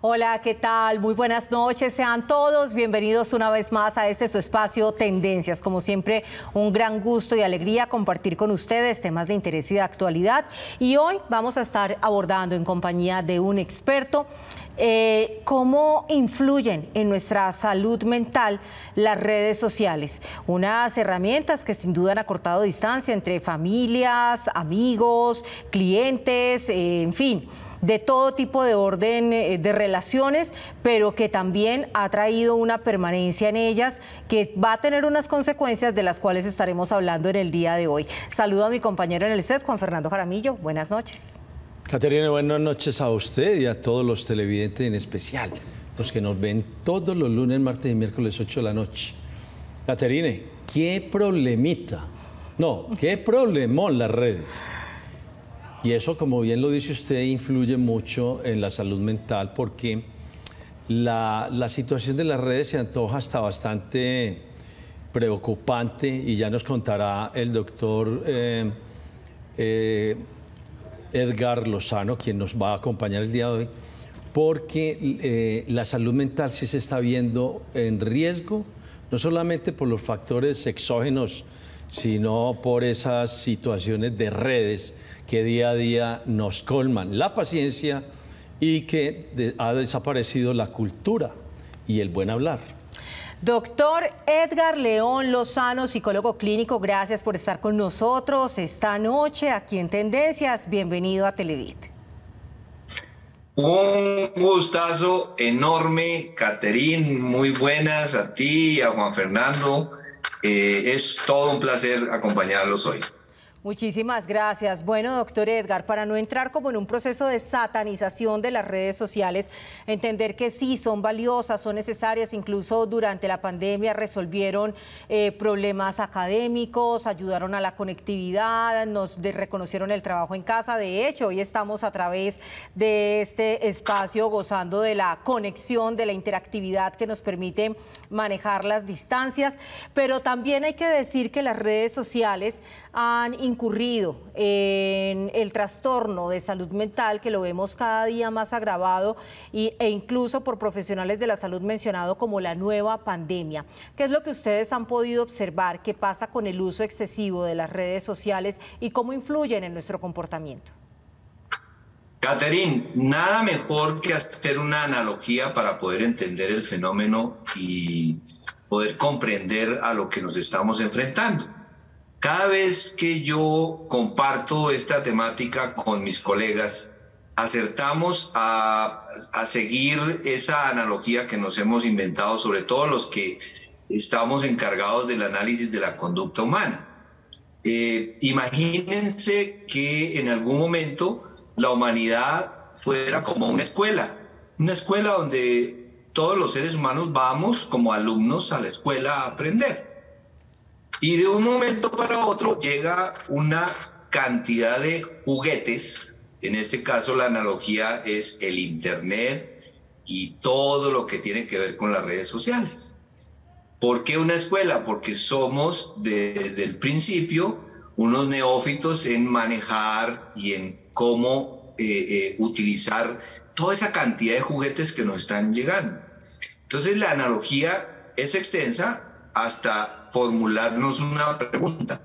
Hola, ¿qué tal? Muy buenas noches. Sean todos bienvenidos una vez más a este su espacio Tendencias. Como siempre, un gran gusto y alegría compartir con ustedes temas de interés y de actualidad. Y hoy vamos a estar abordando en compañía de un experto cómo influyen en nuestra salud mental las redes sociales. Unas herramientas que sin duda han acortado distancia entre familias, amigos, clientes, en fin, de todo tipo de orden de relaciones, pero que también ha traído una permanencia en ellas que va a tener unas consecuencias de las cuales estaremos hablando en el día de hoy. Saludo a mi compañero en el set, Juan Fernando Jaramillo. Buenas noches. Caterina, buenas noches a usted y a todos los televidentes, en especial los que nos ven todos los lunes, martes y miércoles 8 de la noche. Caterina, qué problemita, no, qué problemón las redes. Y eso, como bien lo dice usted, influye mucho en la salud mental porque la situación de las redes se antoja hasta bastante preocupante y ya nos contará el doctor Edgar Lozano, quien nos va a acompañar el día de hoy, porque la salud mental sí se está viendo en riesgo, no solamente por los factores exógenos, sino por esas situaciones de redes que día a día nos colman la paciencia y que ha desaparecido la cultura y el buen hablar. Doctor Edgar León Lozano, psicólogo clínico, gracias por estar con nosotros esta noche aquí en Tendencias. Bienvenido a Televid. Un gustazo enorme, Caterín, muy buenas a ti y a Juan Fernando. Es todo un placer acompañarlos hoy. Muchísimas gracias. Bueno, doctor Edgar, para no entrar como en un proceso de satanización de las redes sociales, entender que sí, son valiosas, son necesarias, incluso durante la pandemia resolvieron problemas académicos, ayudaron a la conectividad, nos reconocieron el trabajo en casa. De hecho, hoy estamos a través de este espacio gozando de la conexión, de la interactividad que nos permite manejar las distancias, pero también hay que decir que las redes sociales han incurrido en el trastorno de salud mental, que lo vemos cada día más agravado e incluso por profesionales de la salud mencionado como la nueva pandemia. ¿Qué es lo que ustedes han podido observar? ¿Qué pasa con el uso excesivo de las redes sociales y cómo influyen en nuestro comportamiento? Caterín, nada mejor que hacer una analogía para poder entender el fenómeno y poder comprender a lo que nos estamos enfrentando. Cada vez que yo comparto esta temática con mis colegas, acertamos a seguir esa analogía que nos hemos inventado, sobre todo los que estamos encargados del análisis de la conducta humana. Imagínense que en algún momento la humanidad fuera como una escuela donde todos los seres humanos vamos como alumnos a la escuela a aprender. Y de un momento para otro llega una cantidad de juguetes, en este caso la analogía es el Internet y todo lo que tiene que ver con las redes sociales. ¿Por qué una escuela? Porque somos desde el principio unos neófitos en manejar y en cómo utilizar toda esa cantidad de juguetes que nos están llegando. Entonces la analogía es extensa hasta formularnos una pregunta.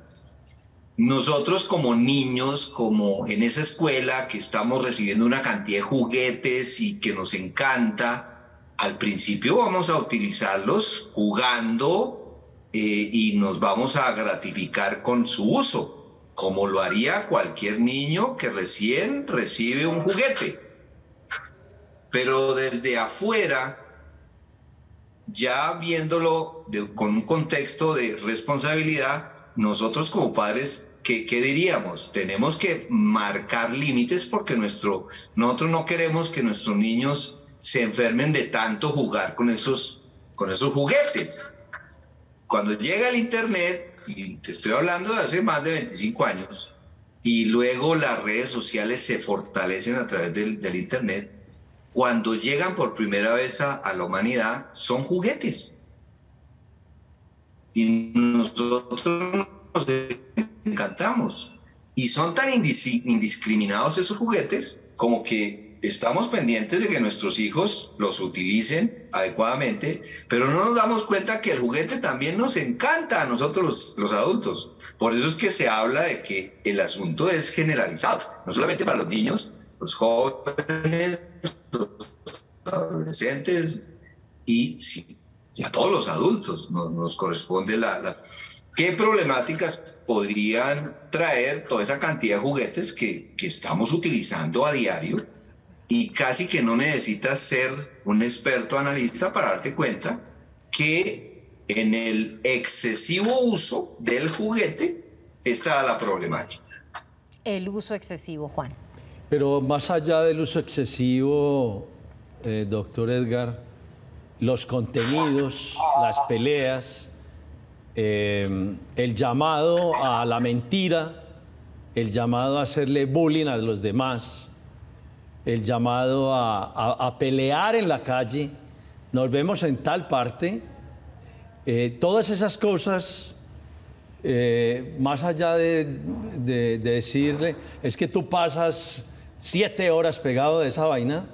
Nosotros como niños, como en esa escuela que estamos recibiendo una cantidad de juguetes y que nos encanta, al principio vamos a utilizarlos jugando y nos vamos a gratificar con su uso, como lo haría cualquier niño que recién recibe un juguete. Pero desde afuera, ya viéndolo con un contexto de responsabilidad, nosotros como padres, ¿qué diríamos? Tenemos que marcar límites porque nosotros no queremos que nuestros niños se enfermen de tanto jugar con esos juguetes. Cuando llega el Internet, y te estoy hablando de hace más de 25 años, y luego las redes sociales se fortalecen a través del Internet, cuando llegan por primera vez a la humanidad, son juguetes. Y nosotros nos encantamos. Y son tan indiscriminados esos juguetes como que estamos pendientes de que nuestros hijos los utilicen adecuadamente, pero no nos damos cuenta que el juguete también nos encanta a nosotros los adultos. Por eso es que se habla de que el asunto es generalizado, no solamente para los niños, los jóvenes, los adolescentes y sí, a todos los adultos nos corresponde ¿Qué problemáticas podrían traer toda esa cantidad de juguetes que estamos utilizando a diario? Y casi que no necesitas ser un experto analista para darte cuenta que en el excesivo uso del juguete está la problemática. El uso excesivo, Juan. Pero más allá del uso excesivo, doctor Edgar, los contenidos, las peleas, el llamado a la mentira, el llamado a hacerle bullying a los demás, el llamado a pelear en la calle, nos vemos en tal parte, todas esas cosas, más allá de decirle, es que tú pasas 7 horas pegado de esa vaina,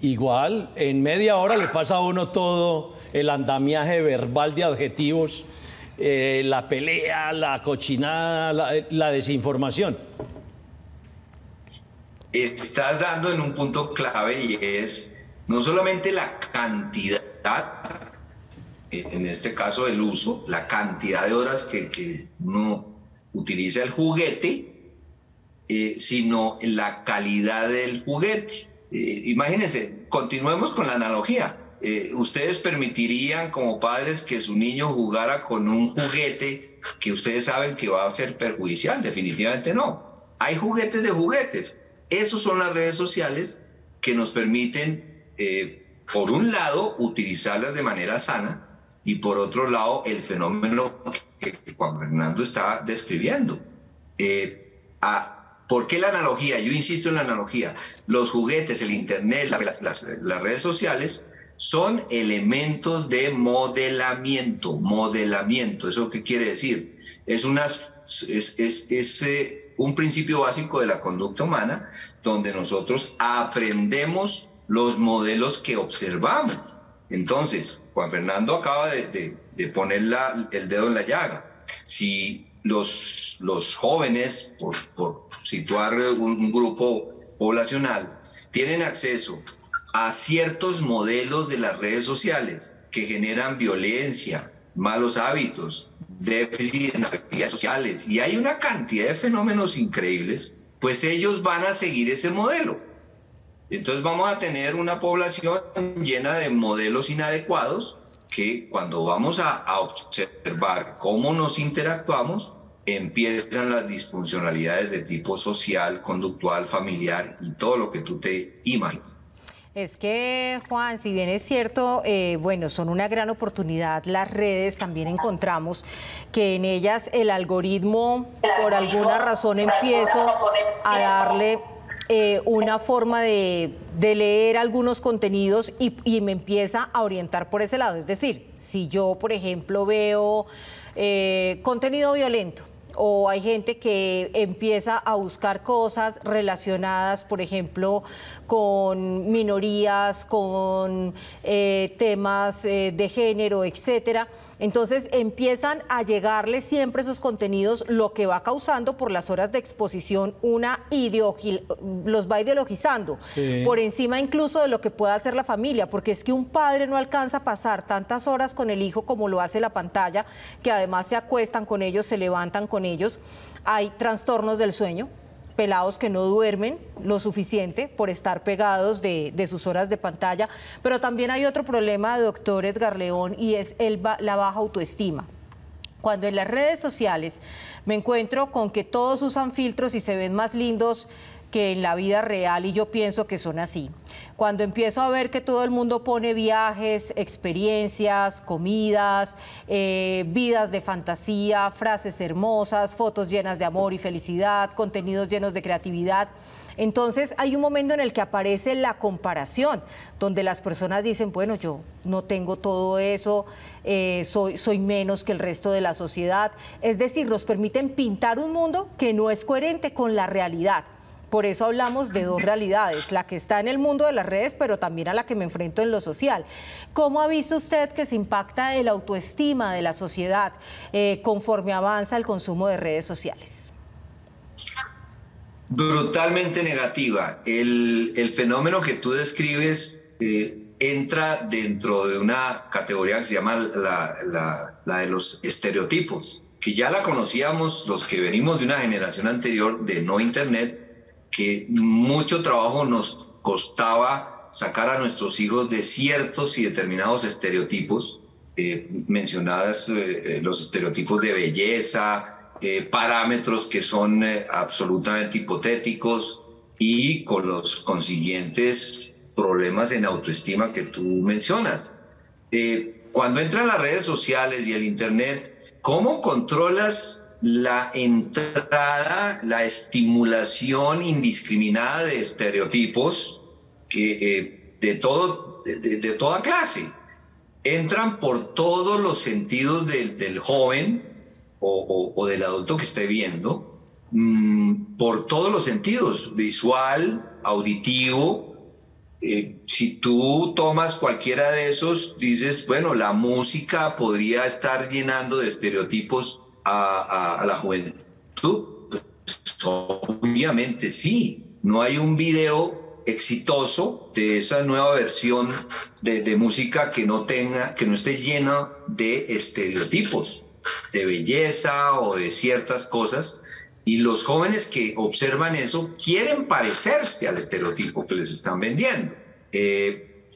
igual en media hora le pasa a uno todo el andamiaje verbal de adjetivos, la pelea, la cochinada, la desinformación. Estás dando en un punto clave y es no solamente la cantidad, en este caso el uso, la cantidad de horas que uno utiliza el juguete, sino la calidad del juguete. Imagínense, continuemos con la analogía. ¿Ustedes permitirían como padres que su niño jugara con un juguete que ustedes saben que va a ser perjudicial? Definitivamente no. Hay juguetes de juguetes. Esas son las redes sociales que nos permiten, por un lado, utilizarlas de manera sana y por otro lado, el fenómeno que Juan Fernando está describiendo. ¿Por qué la analogía? Yo insisto en la analogía. Los juguetes, el internet, las redes sociales son elementos de modelamiento. Modelamiento, ¿eso qué quiere decir? Es un principio básico de la conducta humana donde nosotros aprendemos los modelos que observamos. Entonces, Juan Fernando acaba de poner el dedo en la llaga. Si los jóvenes, por situar un grupo poblacional, tienen acceso a ciertos modelos de las redes sociales que generan violencia, malos hábitos, déficit en habilidades sociales, y hay una cantidad de fenómenos increíbles, pues ellos van a seguir ese modelo. Entonces vamos a tener una población llena de modelos inadecuados que cuando vamos a observar cómo nos interactuamos, empiezan las disfuncionalidades de tipo social, conductual, familiar y todo lo que tú te imaginas. Es que, Juan, si bien es cierto, bueno, son una gran oportunidad las redes, también encontramos que en ellas el algoritmo, por alguna razón, empiezo a darle una forma de leer algunos contenidos y me empieza a orientar por ese lado. Es decir, si yo, por ejemplo, veo contenido violento, o hay gente que empieza a buscar cosas relacionadas, por ejemplo, con minorías, con temas de género, etcétera. Entonces empiezan a llegarle siempre esos contenidos, lo que va causando por las horas de exposición los va ideologizando, sí, por encima incluso de lo que pueda hacer la familia, porque es que un padre no alcanza a pasar tantas horas con el hijo como lo hace la pantalla, que además se acuestan con ellos, se levantan con ellos. Hay trastornos del sueño, pelados que no duermen lo suficiente por estar pegados de sus horas de pantalla, pero también hay otro problema, doctor Edgar León, y es la baja autoestima. Cuando en las redes sociales me encuentro con que todos usan filtros y se ven más lindos que en la vida real, y yo pienso que son así. Cuando empiezo a ver que todo el mundo pone viajes, experiencias, comidas, vidas de fantasía, frases hermosas, fotos llenas de amor y felicidad, contenidos llenos de creatividad, entonces hay un momento en el que aparece la comparación, donde las personas dicen, bueno, yo no tengo todo eso, soy menos que el resto de la sociedad. Es decir, nos permiten pintar un mundo que no es coherente con la realidad. Por eso hablamos de dos realidades, la que está en el mundo de las redes, pero también a la que me enfrento en lo social. ¿Cómo ha visto usted que se impacta el autoestima de la sociedad conforme avanza el consumo de redes sociales? Brutalmente negativa. El fenómeno que tú describes entra dentro de una categoría que se llama la de los estereotipos, que ya la conocíamos los que venimos de una generación anterior de no internet, que mucho trabajo nos costaba sacar a nuestros hijos de ciertos y determinados estereotipos, mencionadas los estereotipos de belleza, parámetros que son absolutamente hipotéticos y con los consiguientes problemas en autoestima que tú mencionas. Cuando entran las redes sociales y el internet, ¿cómo controlas la entrada, la estimulación indiscriminada de estereotipos de toda clase? Entran por todos los sentidos del joven o del adulto que esté viendo, por todos los sentidos, visual, auditivo. Si tú tomas cualquiera de esos, dices, bueno, la música podría estar llenando de estereotipos a la juventud. Pues, obviamente sí, no hay un video exitoso de esa nueva versión de música que no esté llena de estereotipos de belleza o de ciertas cosas, y los jóvenes que observan eso quieren parecerse al estereotipo que les están vendiendo,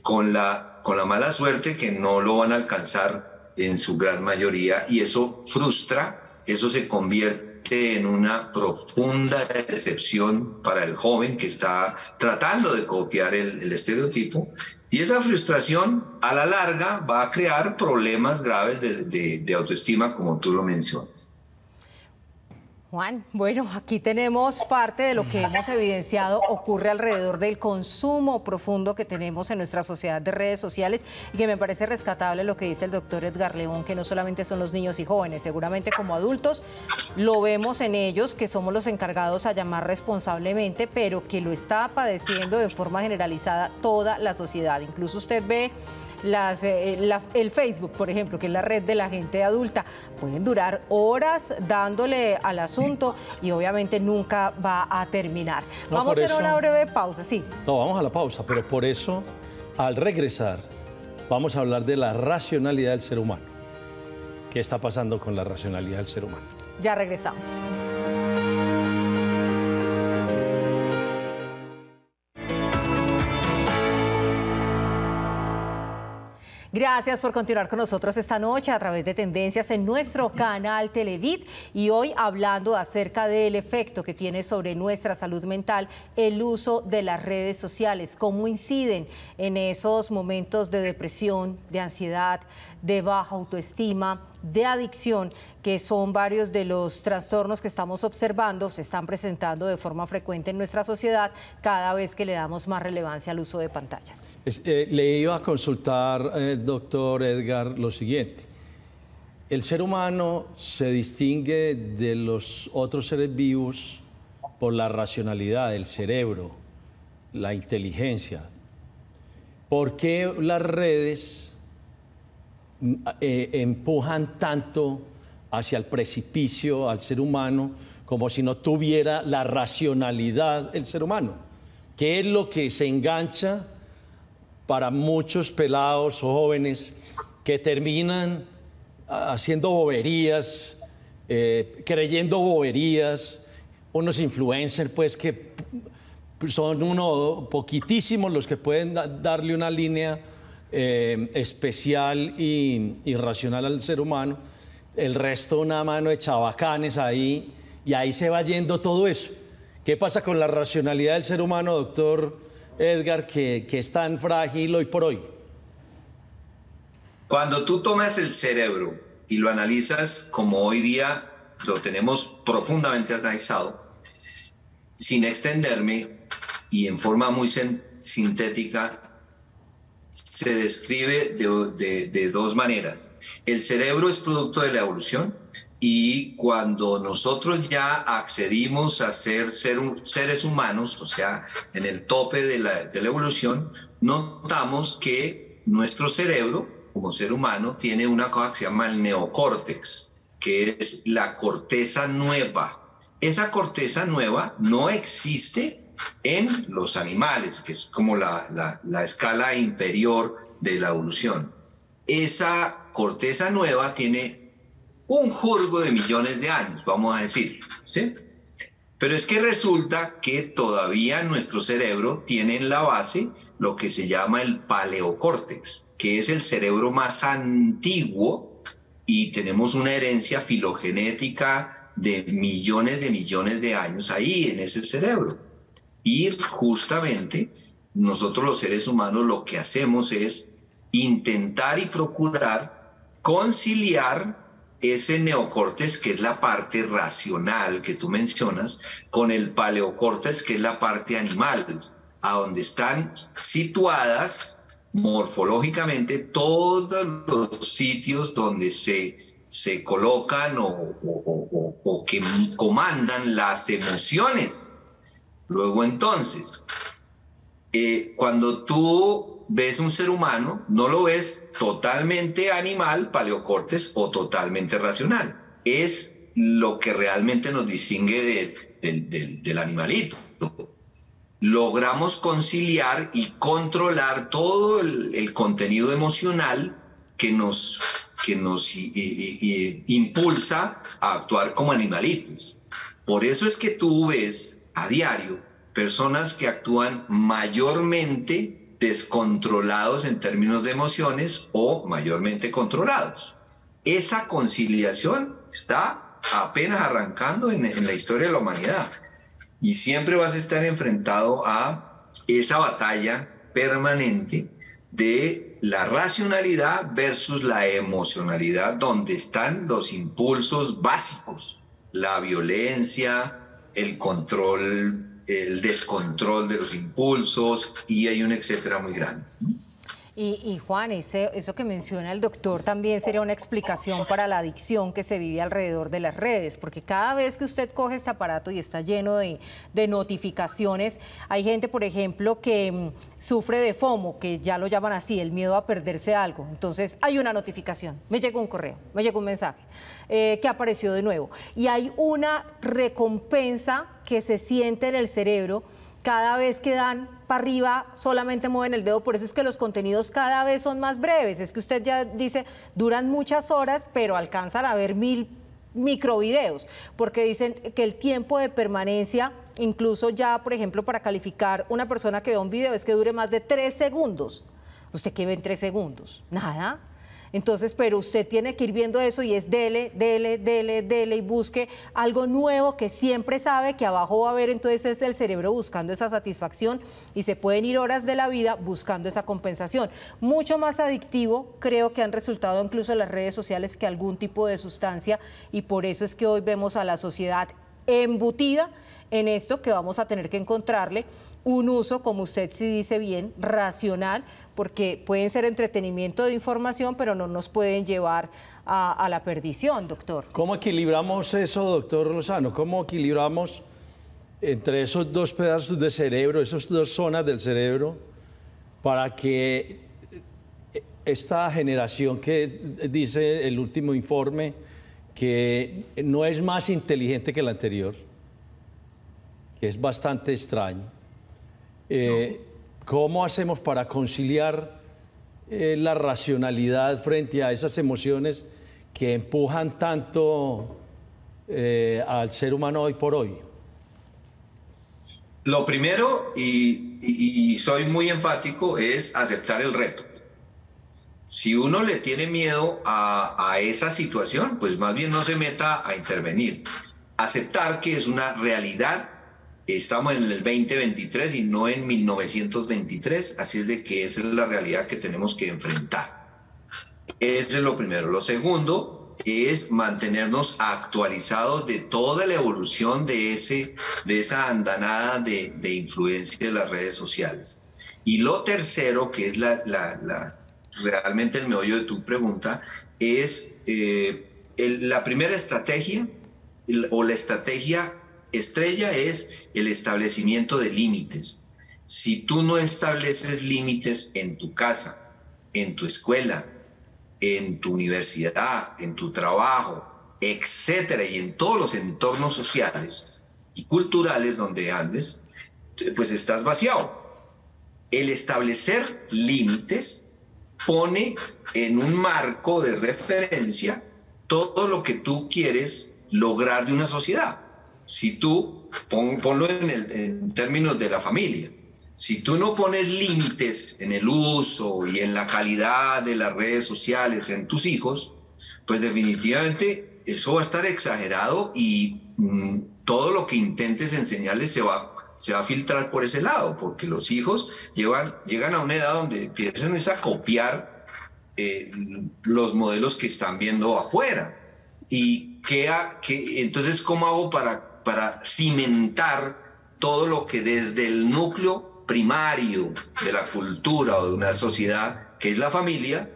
con la mala suerte que no lo van a alcanzar en su gran mayoría, y eso frustra, eso se convierte en una profunda decepción para el joven que está tratando de copiar el estereotipo. Y esa frustración a la larga va a crear problemas graves de autoestima, como tú lo mencionas. Juan, bueno, aquí tenemos parte de lo que hemos evidenciado ocurre alrededor del consumo profundo que tenemos en nuestra sociedad de redes sociales, y que me parece rescatable lo que dice el doctor Edgar León, que no solamente son los niños y jóvenes, seguramente como adultos lo vemos en ellos, que somos los encargados a llamar responsablemente, pero que lo está padeciendo de forma generalizada toda la sociedad. Incluso usted ve el Facebook, por ejemplo, que es la red de la gente adulta, pueden durar horas dándole al asunto y obviamente nunca va a terminar. Vamos a hacer una breve pausa, sí. No, vamos a la pausa, pero por eso, al regresar, vamos a hablar de la racionalidad del ser humano. ¿Qué está pasando con la racionalidad del ser humano? Ya regresamos. Gracias por continuar con nosotros esta noche a través de Tendencias en nuestro canal Televid, y hoy hablando acerca del efecto que tiene sobre nuestra salud mental el uso de las redes sociales, cómo inciden en esos momentos de depresión, de ansiedad, de baja autoestima, de adicción, que son varios de los trastornos que estamos observando, se están presentando de forma frecuente en nuestra sociedad cada vez que le damos más relevancia al uso de pantallas. Le iba a consultar, doctor Edgar, lo siguiente. El ser humano se distingue de los otros seres vivos por la racionalidad, el cerebro, la inteligencia. ¿Por qué las redes empujan tanto hacia el precipicio al ser humano, como si no tuviera la racionalidad el ser humano? ¿Qué es lo que se engancha para muchos pelados o jóvenes que terminan haciendo boberías, creyendo boberías? Unos influencers, pues, que son poquitísimos los que pueden darle una línea especial y racional al ser humano. El resto, una mano de chabacanes ahí, y ahí se va yendo todo eso. ¿Qué pasa con la racionalidad del ser humano, doctor Edgar, que es tan frágil hoy por hoy? Cuando tú tomas el cerebro y lo analizas como hoy día lo tenemos profundamente analizado, sin extenderme y en forma muy sintética, se describe de dos maneras. El cerebro es producto de la evolución Y cuando nosotros ya accedimos a ser seres humanos, o sea, en el tope de la evolución, notamos que nuestro cerebro, como ser humano, tiene una cosa que se llama el neocórtex, que es la corteza nueva. Esa corteza nueva no existe en los animales, que es como la escala inferior de la evolución. Esa corteza nueva tiene un jurgo de millones de años, vamos a decir, ¿sí? Pero es que resulta que todavía nuestro cerebro tiene en la base lo que se llama el paleocórtex, que es el cerebro más antiguo, y tenemos una herencia filogenética de millones de años ahí en ese cerebro. Y justamente nosotros los seres humanos lo que hacemos es intentar y procurar conciliar ese neocórtex, que es la parte racional que tú mencionas, con el paleocórtex, que es la parte animal, a donde están situadas morfológicamente todos los sitios donde se colocan o que comandan las emociones. Luego entonces, cuando tú ves un ser humano, no lo ves totalmente animal, paleocórtex, o totalmente racional. Es lo que realmente nos distingue del animalito. Logramos conciliar y controlar todo el contenido emocional que nos impulsa a actuar como animalitos. Por eso es que tú ves a diario personas que actúan mayormente descontrolados en términos de emociones o mayormente controlados. Esa conciliación está apenas arrancando en la historia de la humanidad, y siempre vas a estar enfrentado a esa batalla permanente de la racionalidad versus la emocionalidad, donde están los impulsos básicos, la violencia, el control, el descontrol de los impulsos, y hay un etcétera muy grande. Y Juan, eso que menciona el doctor también sería una explicación para la adicción que se vive alrededor de las redes, porque cada vez que usted coge este aparato y está lleno de notificaciones, hay gente, por ejemplo, que sufre de FOMO, que ya lo llaman así, el miedo a perderse algo. Entonces hay una notificación, me llegó un correo, me llegó un mensaje, que apareció de nuevo. Y hay una recompensa que se siente en el cerebro cada vez que dan para arriba, solamente mueven el dedo. Por eso es que los contenidos cada vez son más breves. Es que usted ya dice, duran muchas horas, pero alcanzan a ver 1000 microvideos, porque dicen que el tiempo de permanencia, incluso ya, por ejemplo, para calificar una persona que vea un video, es que dure más de 3 segundos. ¿Usted qué ve en 3 segundos? Nada. Entonces, pero usted tiene que ir viendo eso, y es dele, y busque algo nuevo que siempre sabe que abajo va a haber. Entonces es el cerebro buscando esa satisfacción, y se pueden ir horas de la vida buscando esa compensación. Mucho más adictivo creo que han resultado incluso las redes sociales que algún tipo de sustancia, y por eso es que hoy vemos a la sociedad embutida en esto, que vamos a tener que encontrarle un uso, como usted sí dice bien, racional, porque pueden ser entretenimiento de información, pero no nos pueden llevar a la perdición, doctor. ¿Cómo equilibramos eso, doctor Lozano? ¿Cómo equilibramos entre esos dos pedazos de cerebro, esas dos zonas del cerebro, para que esta generación que dice el último informe que no es más inteligente que la anterior, que es bastante extraño? ¿Cómo hacemos para conciliar la racionalidad frente a esas emociones que empujan tanto al ser humano hoy por hoy? Lo primero, y soy muy enfático, es aceptar el reto. Si uno le tiene miedo a esa situación, pues más bien no se meta a intervenir. Aceptar que es una realidad. Estamos en el 2023 y no en 1923, así es de que esa es la realidad que tenemos que enfrentar. Eso es lo primero. Lo segundo es mantenernos actualizados de toda la evolución de esa andanada de influencia de las redes sociales. Y lo tercero, que es realmente el meollo de tu pregunta, es la primera estrategia o la estrategia estrella es el establecimiento de límites. Si tú no estableces límites en tu casa, en tu escuela, en tu universidad, en tu trabajo, etcétera, y en todos los entornos sociales y culturales donde andes, pues estás vaciado. El establecer límites pone en un marco de referencia todo lo que tú quieres lograr de una sociedad. Si tú, ponlo en términos de la familia, si tú no pones límites en el uso y en la calidad de las redes sociales en tus hijos, pues definitivamente eso va a estar exagerado y todo lo que intentes enseñarles se va a filtrar por ese lado, porque los hijos llegan a una edad donde empiezan a copiar los modelos que están viendo afuera. Y entonces, ¿cómo hago para cimentar todo lo que desde el núcleo primario de la cultura o de una sociedad, que es la familia,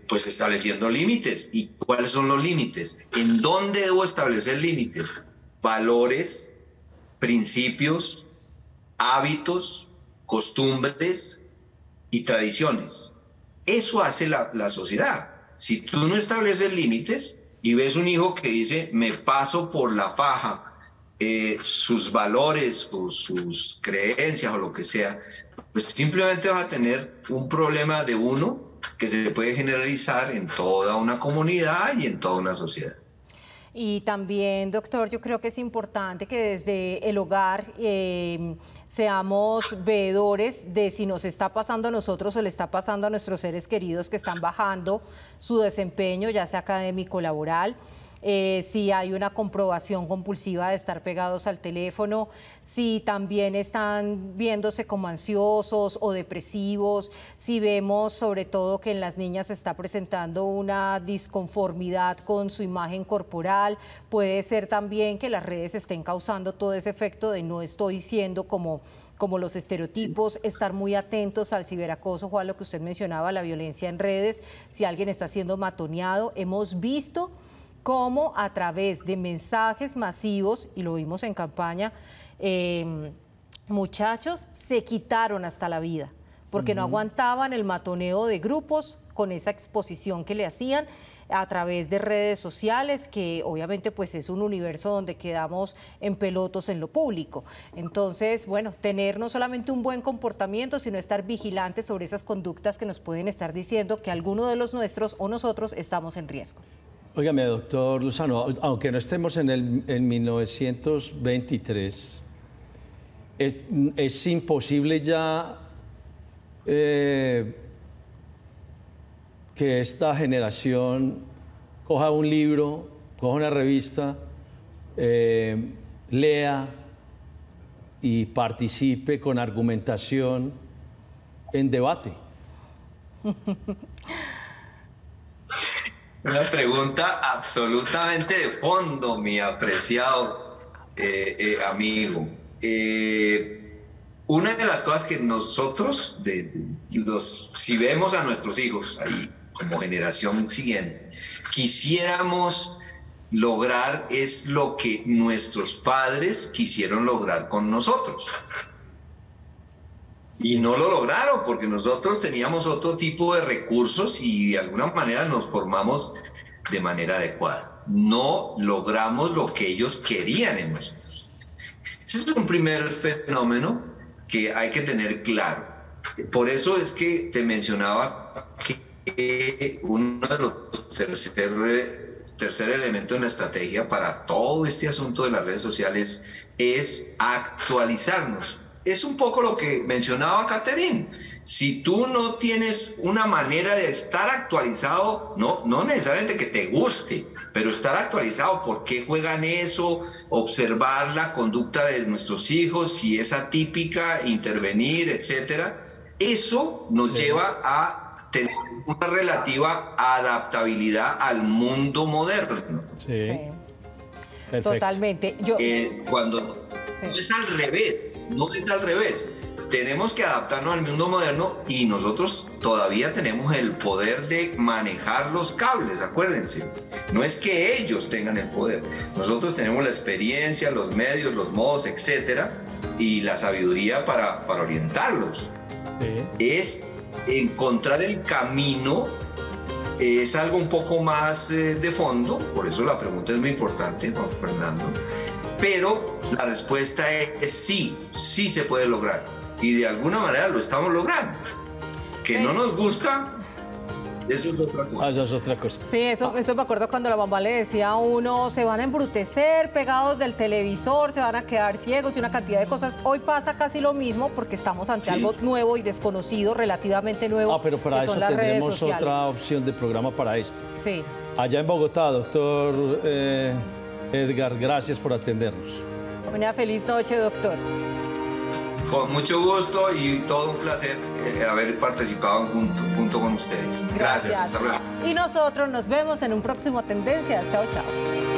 pues estableciendo límites? ¿Y cuáles son los límites? ¿En dónde debo establecer límites? Valores, principios, hábitos, costumbres y tradiciones. Eso hace la sociedad. Si tú no estableces límites y ves un hijo que dice, me paso por la faja sus valores o sus creencias o lo que sea, pues simplemente vas a tener un problema de uno que se puede generalizar en toda una comunidad y en toda una sociedad. Y también, doctor, yo creo que es importante que desde el hogar seamos veedores de si nos está pasando a nosotros o le está pasando a nuestros seres queridos que están bajando su desempeño, ya sea académico o laboral. Si hay una comprobación compulsiva de estar pegados al teléfono, si también están viéndose como ansiosos o depresivos, si vemos sobre todo que en las niñas se está presentando una disconformidad con su imagen corporal, puede ser también que las redes estén causando todo ese efecto de no estoy siendo como los estereotipos, estar muy atentos al ciberacoso, o a lo que usted mencionaba, la violencia en redes, si alguien está siendo matoneado. Hemos visto cómo a través de mensajes masivos, y lo vimos en campaña, muchachos se quitaron hasta la vida, porque no aguantaban el matoneo de grupos con esa exposición que le hacían a través de redes sociales, que obviamente pues es un universo donde quedamos en pelotos en lo público. Entonces, bueno, tener no solamente un buen comportamiento, sino estar vigilantes sobre esas conductas que nos pueden estar diciendo que alguno de los nuestros o nosotros estamos en riesgo. Óigame, doctor Lozano, aunque no estemos en 1923, es imposible ya que esta generación coja un libro, coja una revista, lea y participe con argumentación en debate. Una pregunta absolutamente de fondo, mi apreciado amigo. Una de las cosas que nosotros, si vemos a nuestros hijos ahí como generación siguiente, quisiéramos lograr es lo que nuestros padres quisieron lograr con nosotros. Y no lo lograron porque nosotros teníamos otro tipo de recursos y de alguna manera nos formamos de manera adecuada. No logramos lo que ellos querían en nosotros. Ese es un primer fenómeno que hay que tener claro. Por eso es que te mencionaba que uno de los tercer elemento en la estrategia para todo este asunto de las redes sociales es actualizarnos. Es un poco lo que mencionaba Catherine. Si tú no tienes una manera de estar actualizado, no necesariamente que te guste, pero estar actualizado, por qué juegan eso, observar la conducta de nuestros hijos, si es atípica, intervenir, etcétera, eso nos lleva a tener una relativa adaptabilidad al mundo moderno. Sí. Totalmente. Cuando no es al revés. No es al revés. tenemos que adaptarnos al mundo moderno y nosotros todavía tenemos el poder de manejar los cables, acuérdense. No es que ellos tengan el poder, nosotros tenemos la experiencia, los medios, los modos, etcétera, y la sabiduría para orientarlos. Sí. Es encontrar el camino, es algo un poco más de fondo, por eso la pregunta es muy importante, Juan Fernando, pero la respuesta es sí, sí se puede lograr. Y de alguna manera lo estamos logrando. Que no nos gusta, eso es otra cosa. Eso es otra cosa. Sí, eso me acuerdo cuando la mamá le decía a uno, se van a embrutecer pegados del televisor, se van a quedar ciegos y una cantidad de cosas. Hoy pasa casi lo mismo porque estamos ante algo nuevo y desconocido, relativamente nuevo. Pero para eso tendremos otra opción de programa para esto. Sí. Allá en Bogotá, doctor Edgar, gracias por atendernos. Una feliz noche, doctor. Con mucho gusto y todo un placer haber participado junto con ustedes. Gracias. Hasta luego. Y nosotros nos vemos en un próximo Tendencias. Chao, chao.